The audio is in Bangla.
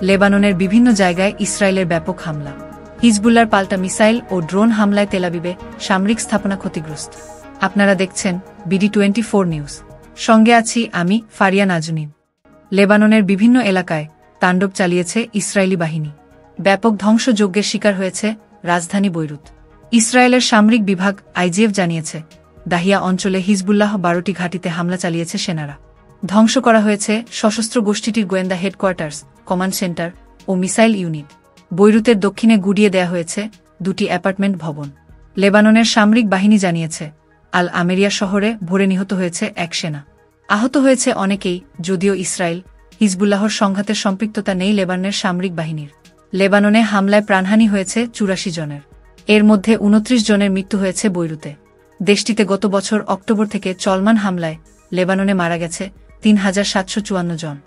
লেবাননের বিভিন্ন জায়গায় ইসরায়েলের ব্যাপক হামলা। হিজবুল্লাহর পাল্টা মিসাইল ও ড্রোন হামলায় তেলাবিবে সামরিক স্থাপনা ক্ষতিগ্রস্ত। আপনারা দেখছেন BD24 নিউজ। সঙ্গে আছি আমি ফারিয়া নাজনীন। লেবাননের বিভিন্ন এলাকায় তাণ্ডব চালিয়েছে ইসরায়েলি বাহিনী। ব্যাপক ধ্বংসযজ্ঞের শিকার হয়েছে রাজধানী বৈরুত। ইসরায়েলের সামরিক বিভাগ IDF জানিয়েছে, দাহিয়া অঞ্চলে হিজবুল্লাহ 12টি ঘাঁটিতে হামলা চালিয়েছে সেনারা। ধ্বংস করা হয়েছে সশস্ত্র গোষ্ঠীটির গোয়েন্দা হেডকোয়ার্টার্স, কমান্ড সেন্টার ও মিসাইল ইউনিট। বৈরুতের দক্ষিণে গুড়িয়ে দেয়া হয়েছে 2টি অ্যাপার্টমেন্ট ভবন। লেবাননের সামরিক বাহিনী জানিয়েছে, আল আমেরিয়া শহরে ভোরে নিহত হয়েছে এক সেনা। আহত হয়েছে অনেকেই, যদিও ইসরায়েল হিজবুল্লাহর সংঘাতের সম্পৃক্ততা নেই লেবাননের সামরিক বাহিনীর। লেবাননে হামলায় প্রাণহানি হয়েছে 84 জনের। এর মধ্যে 29 জনের মৃত্যু হয়েছে বৈরুতে। দেশটিতে গত বছর অক্টোবর থেকে চলমান হামলায় লেবাননে মারা গেছে 3754 জন।